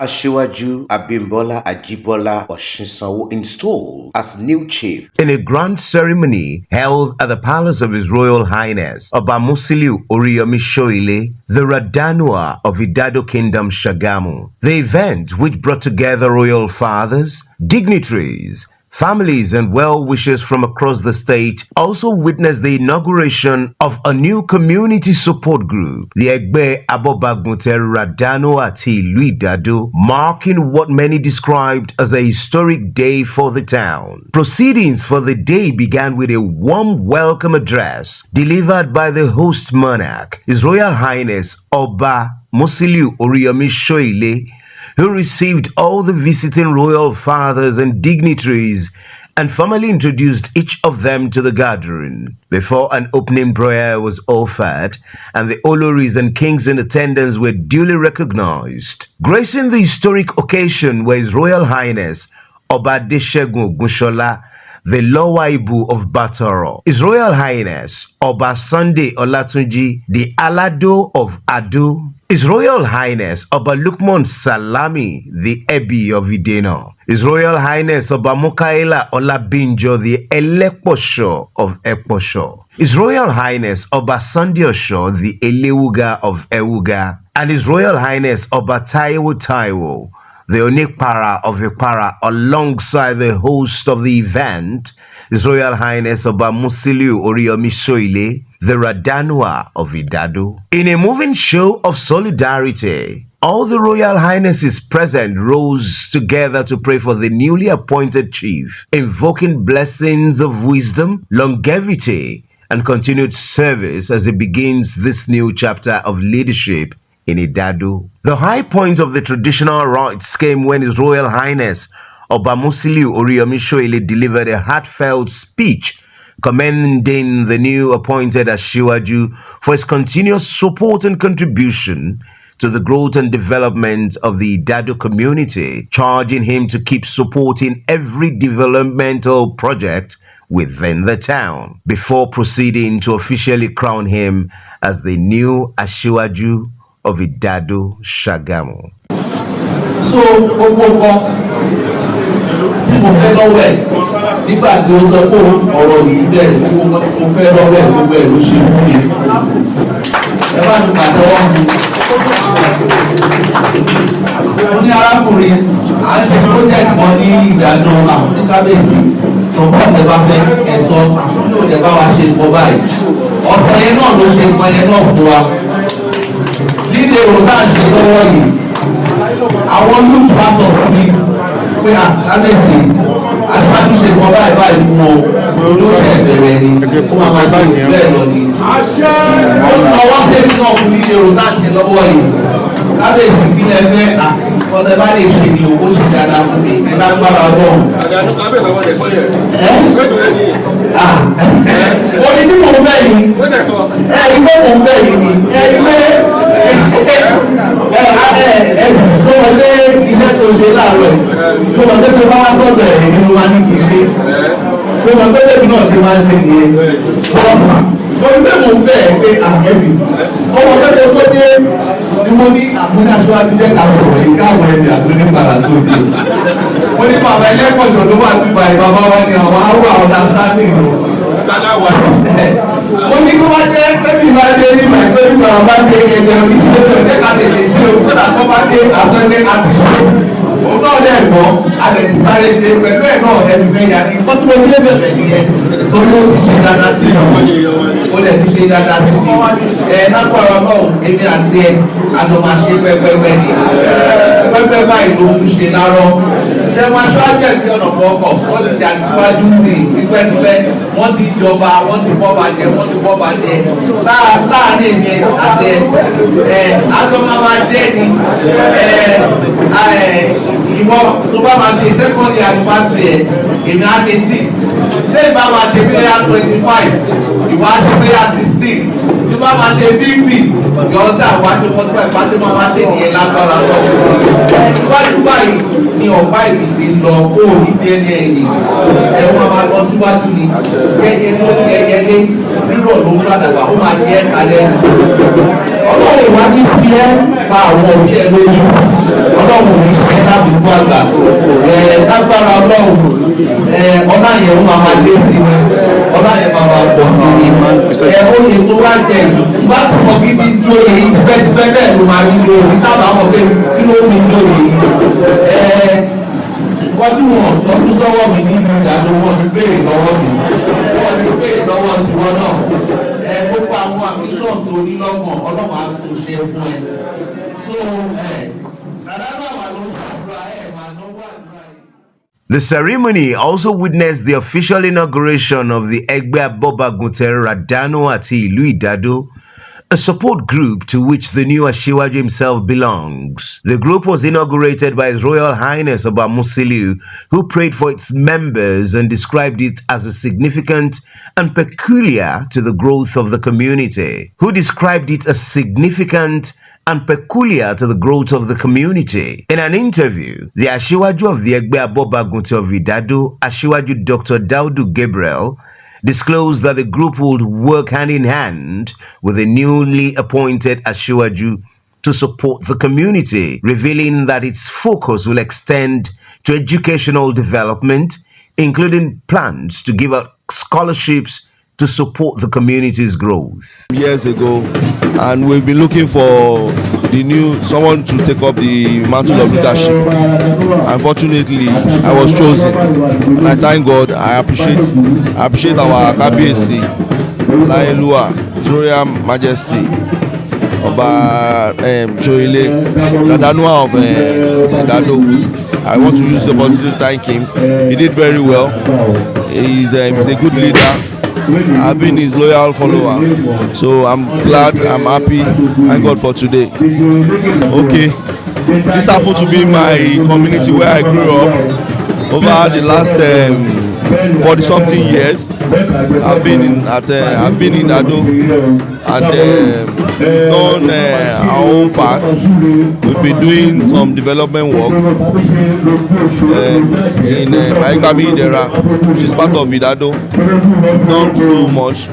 Asiwaju Abimbola Ajibola Oshinsawo installed as new chief in a grand ceremony held at the palace of His Royal Highness Oba Musiliu Oriyomi Soile, the Radanua of Idado Kingdom Shagamu. The event, which brought together royal fathers, dignitaries, families and well-wishers from across the state, also witnessed the inauguration of a new community support group, the Egbe Abobagunte Radano Ati Ilu Idado, marking what many described as a historic day for the town. Proceedings for the day began with a warm welcome address delivered by the host monarch, His Royal Highness Oba Musiliu Oriyomi Soile, who received all the visiting royal fathers and dignitaries and formally introduced each of them to the gathering. Before an opening prayer was offered and the Oloris and kings in attendance were duly recognized. Gracing the historic occasion were His Royal Highness Oba Adesegun Ogunshola, the Lawaibu of Batoro, His Royal Highness Oba Sunday Olatunji, the Alado of Ado, His Royal Highness Oba Lukman Salami, the Ebi of Idena, His Royal Highness Oba Mukaila Olabinjo, the Eleposho of Eposho, His Royal Highness Oba Sunday Osho, the Elewuga of Ewuga, and His Royal Highness Oba Taiwo, the Onikpara of Ikpara, alongside the host of the event, His Royal Highness Oba Musiliu Oriyomi Soile, the Radanua of Idado. In a moving show of solidarity, all the Royal Highnesses present rose together to pray for the newly appointed chief, invoking blessings of wisdom, longevity, and continued service as he begins this new chapter of leadership in Idado. The high point of the traditional rites came when His Royal Highness Oba Musiliu Oriyomi Soile delivered a heartfelt speech commending the new appointed Asiwaju for his continuous support and contribution to the growth and development of the Idado community, charging him to keep supporting every developmental project within the town, before proceeding to officially crown him as the new Asiwaju of Idado Shagamu. So, tí mo fẹ́ lọ́wọ́ ẹ̀ nígbà tí ó sọ pé ọ̀rọ̀ yìí bẹ̀rẹ̀ tí mo fẹ́ lọ́wọ́ ẹ̀ gbogbo ẹ̀ ló ṣe fún mi. Ẹ bá mi pàtẹ́wọ́ fún mi. Mo ní arákùnrin à ń ṣe project kan ní Ìdàdó àwọn ní kábíyèsí sọ̀pọ̀ tẹ bá fẹ́ ẹ̀sọ́ àtúntò tẹ bá wa ṣe pọ̀ báyìí. Ọ̀sẹ̀ yẹn náà ló ṣe nǹkan yẹn náà fún wa. Líle èrò tá à ń ṣe lọ́wọ́ yìí, àwọn olùtú wa sọ fún mi pé àkábẹ́sì aṣáájú ṣe kọ́ báyìí báyìí fún ọ ló ṣe bẹ̀rẹ̀ ni ó máa ṣe bẹ́ẹ̀ lọ ni. ó ń lọ́wọ́ sẹ́mi náà fún líle èrò tá à ń ṣe lọ́wọ́ yìí. Kábíyèsí kí lẹ fẹ́ ọ̀tẹ̀ bá lè ṣe ni owó ṣe dáadáa fún mi ẹ lágbára ọlọ́run. Oní tí mò ń bẹ̀ yìí ẹ̀rí pé mò ń bẹ̀ yìí ni ẹ̀rí pé tó wọ́n lé iṣẹ́ tó ṣe láàárọ̀ ẹ̀ tó wọ́n lé tó bá wá sọ́dọ̀ ẹ̀ èmi ló máa ní kì í ṣe tó wọ́n lé tèmi náà ṣe máa ń ṣe nìyẹn. Oní pé mò ń bẹ̀ ẹ́ pé àmẹ́bí ọmọ mẹ́tọ́ tó dé ni mo ní àmúnáṣíwájú jẹ́ ká sọ̀rọ̀ yìí káwọn ẹni àtúndínlára tó dé. Mo ní bàbá ẹlẹ́kọ̀ọ́sọ̀ ló máa bíbá ẹ̀ bàbá wa ni àwọn arúgbó àwọn understanding lò. Mo ní kí wọ́n jẹ́ tẹ́bí bá dé nígbà tó nígbà wọn bá dé ẹgbẹ́ oníṣẹ́ tó ẹgbẹ́ ká tètè ṣe o kódà tó bá dé àsọ̀lé àtúnṣe. Òun náà lẹ̀ gbọ́ alẹ̀ ti sáré ṣe pẹ̀lú ẹ̀ náà ẹnu fẹ́ yà ní kọ́tù mo nílé bẹ̀rẹ̀ nìyẹn tó ló ti ṣe dáadáa sí mi. Ó lẹ̀ ti ṣe dáadáa sí mi. Lágbára náà èmi àti ẹ̀ àjọ máa ṣe pẹ́pẹ́pẹ́ ni. Pẹ́pẹ́ báyìí ló ń ṣe lárọ́. Ṣé máa ṣáájú ẹ̀sìn ọ̀nà fọ́ọ̀kọ̀ wọ́n ti jà síwájú sí tipẹ́tipẹ́ wọ́n ti jọba wọ́n ti bọ́ bàjẹ́ wọ́n ti bọ́ bàjẹ́ láàárín èmi àtẹ àjọ máa jẹ́ ni ìwọ tó bá máa ṣe second year anniversary ẹ̀ èmi á ṣe 6 lẹ́yìn bá máa ṣe bíyà 25 ìwọ á ṣe bíyà 16 tó bá máa ṣe 50 Yọ̀ọ́ sá wá ṣe 45 pàṣẹ máa wá ṣe ìyẹn lágbára lọ. Iwájú báyìí ni ọ̀pá ìbí ti ń lọ kó o ní dé ní ẹ̀yìn. Máa máa lọ síwájú ni. Yẹ́yẹ́ ló ń yẹ́yẹ́lé rírọ̀ ló ń gbàdàgbà ó máa jẹ́ kalẹ̀. Ọlọ́run ìwádìí fi ẹ́ pa àwọn òbí ẹ lórí. Ọlọ́run ní ṣe lábùkù àgbà. Lágbára Ọlọ́run ọlá yẹn ó máa lé sí mi. Ọlá yẹn máa pọ̀ sí mi. Oyè tó wá jẹ ìgbà tó mọ bíbí tó èyí tipẹ́tipẹ́ bẹ́ẹ̀ ló máa rí lórí. Sábà mọ̀ pé kí ló fi lórí. Nǹkan tí wọ́n tọ́jú sọ́wọ́ mi nínú ìdájọ́ wọn ti béèrè lọ́wọ́ mi. Wọ́n ti béèrè lọ́wọ́ tiwọn náà. Gbogbo àwọn àmísàn tó ní lọ́kàn ọlọ́run á tún ṣe fún ẹ. So, dàdá náà wà ló ń ṣàdúrà máa lọ́wọ́ àdúrà yìí. The ceremony also witnessed the official inauguration of the Egbe Abobagunte Radano ati Ilu Idado, a support group to which the new Asiwaju himself belongs. The group was inaugurated by His Royal Highness Oba Musiliu, who prayed for its members and described it as a significant and peculiar to the growth of the community. In an interview, the Asiwaju of the Egbe Abobagunte of Idado, Asiwaju Dr. Daudu Gabriel, disclosed that the group would work hand in hand with the newly appointed Asiwaju to support the community, revealing that its focus will extend to educational development, including plans to give out scholarships to support the community's growth. Years ago, and we've been looking for someone to take up the mantle of leadership. Unfortunately, I was chosen, and I thank God. I appreciate our KBC, Laelua, His Royal Majesty, Oba Shoile, Radanua of Idado. I want to use the opportunity to thank him. He did very well. He's a good leader. I've been his loyal follower, so I'm glad, I'm happy. Thank God for today. Okay, this happened to be my community where I grew up. Over the last 40-something years, I've been in Ado, and we've done our own part. We've been doing some development work in Maigbabi Idera, which is part of Idado. We've done so much.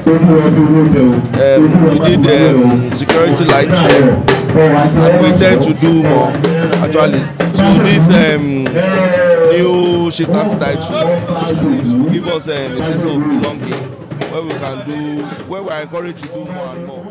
We did security lights there, and we tend to do more actually. So this new chieftaincy title will give us a sense of belonging, where we are encouraged to do more and more.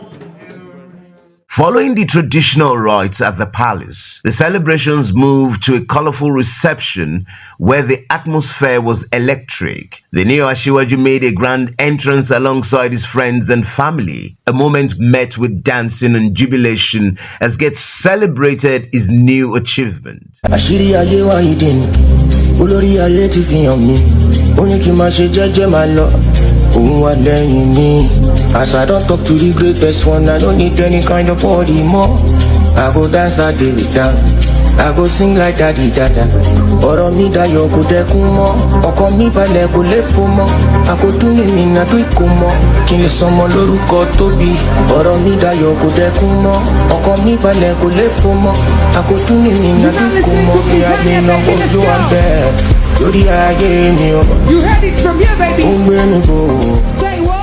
Following the traditional rites at the palace, the celebrations moved to a colorful reception where the atmosphere was electric. The new Asiwaju made a grand entrance alongside his friends and family, a moment met with dancing and jubilation as gets celebrated his new achievement. As I don't talk to the greatest one, I don't need any kind of body more. I go dance like David dance, I go sing like Daddy Dada. Ọ̀rọ̀ mi dayọ̀ kò dẹ́kun mọ́, ọkàn mi balẹ̀ kò léfò mọ́. Àkótúnlé mi nà tó ìkó mọ́, kí n lè sọmọ lórúkọ tóbi. Ọ̀rọ̀ mi dayọ̀ kò dẹ́kun mọ́, ọkàn mi balẹ̀ kò léfò mọ́. Àkótúnlé mi nà tó ìkó mọ́, kí ayé náà ojú wa bẹ́ẹ̀. Lórí ayé mi o. You heard it from here, baby. Ó ń gbé mi bò. Say what?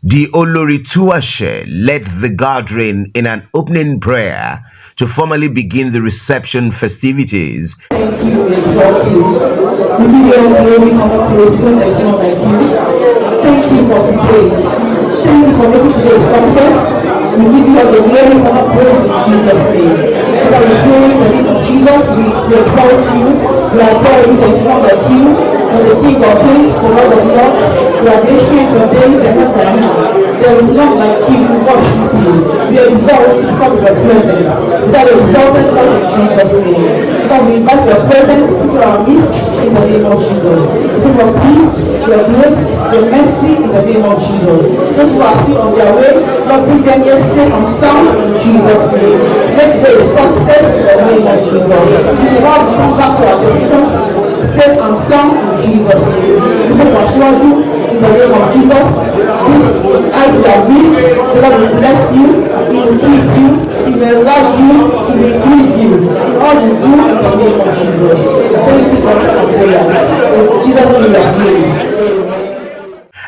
The Olori Tuashe led the gathering in an opening prayer to formally begin the reception festivities. Thank you, we exalt you. We give you all glory, honor, praise, because there's none like you. Thank you for today. Thank you for making today's success. We give you all the glory, honor, praise in Jesus' name. Father, we pray in the name of Jesus. We exalt you. We adore you. There's none like you. You're the King of Kings, the Lord of Lords. You are the ancient of days and not the end. There is none like you. We worship you. We exalt you because of your presence. That we exalted Lord in Jesus' name. God, we invite your presence into our midst in the name of Jesus. To bring your peace, your grace, your mercy in the name of Jesus. Those who are still on their way, Lord, bring them here safe and sound in Jesus' name. Let today success in the name of Jesus. We will all come back to our destination safe and sound in Jesus' name. We will assure you in the name of Jesus. This eyes are reached, The Lord will bless you, He will keep you, He will love you, He will increase you. In all you do in the name of Jesus. Thank you for our prayers. In Jesus' name we are praying.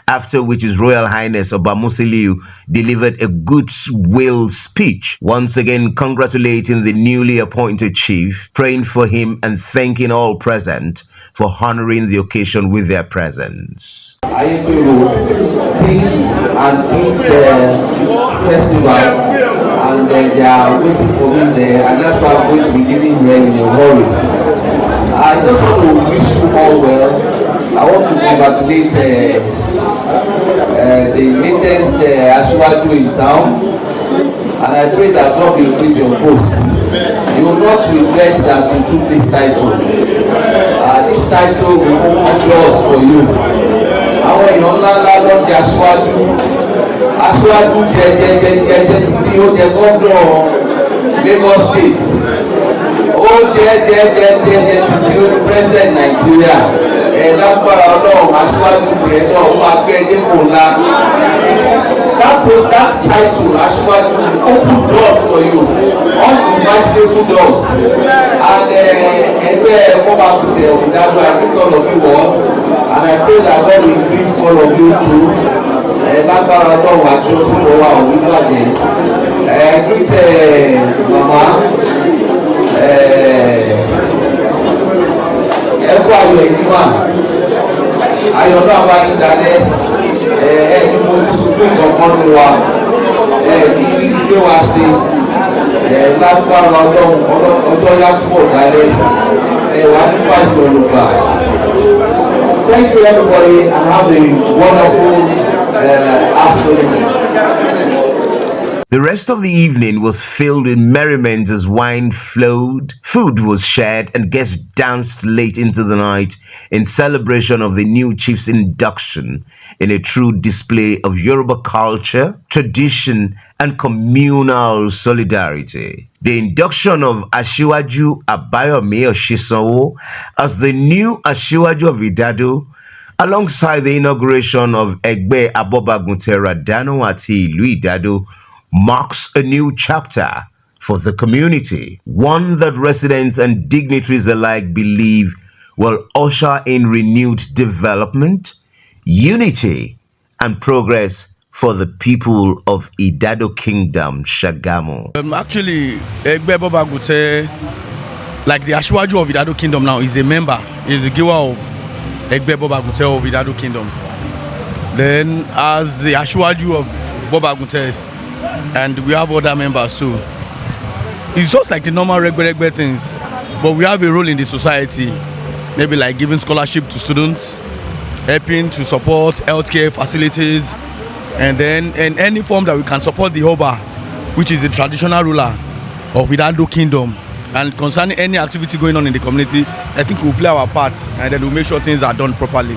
After which His Royal Highness Oba Musiliu delivered a goodwill speech, once again congratulating the newly appointed chief, praying for him and thanking all present for honoring the occasion with their presence. Ayédèrú sing and eat the festival and they are waiting for me there, and that's why I'm going to be giving here in a hurry. I just want to wish you all well. I want to congratulate the latest Asiwaju in town, and I pray that God will increase your post. You will not regret that you took this title. This title will open doors for you. Àwọn èèyàn ńláńlá ló ń di Aṣíwájú. Aṣíwájú jẹ tí ó jẹ gómìnà Lagos State. Ó jẹ tí ó president Nigeria. Lágbára Ọlọ́run Aṣíwájú fìyẹn náà ó máa gbé dépò ńlá. That title Aṣíwájú open doors for you, unimaginable doors, and ẹgbẹ́ Mobakute Ọ̀dàdúrà I think all of you all, and I pray that God will increase all of you too. Lágbára Ọlọ́run àti ọtún wọ́n wà òní bàjẹ́. Greet mama. Ẹ̀kọ́ ayọ̀ ìdíwà ayọ̀ náà wá ìdálẹ́ ẹ̀yìn mo ti sùn fún ìkọ̀kan ní wa ní gbé wa sí lágbára ọjọ́ yá púpọ̀ dálẹ́ wà nípa ìṣòro gbà. Thank you everybody and have a wonderful afternoon. The rest of the evening was filled with merriment as wine flowed, food was shared, and guests danced late into the night in celebration of the new chief's induction in a true display of Yoruba culture, tradition, and communal solidarity. The induction of Asiwaju Abayomi Oshisanwo as the new Asiwaju of Idado, alongside the inauguration of Egbe Abobagunte Radano ati Ilu Idado, marks a new chapter for the community, one that residents and dignitaries alike believe will usher in renewed development, unity, and progress for the people of Idado Kingdom, Shagamu. Actually, Egbe Abobagunte, like the Asiwaju of Idado Kingdom now, is a member, is the giver of Egbe Abobagunte of Idado Kingdom. Then, as the Asiwaju of Abobagunte, and we have other members too. It's just like the normal regular things, but we have a role in the society, maybe like giving scholarship to students, helping to support healthcare facilities, and then in any form that we can support the Oba, which is the traditional ruler of Idado Kingdom. And concerning any activity going on in the community, I think we'll play our part and then we'll make sure things are done properly.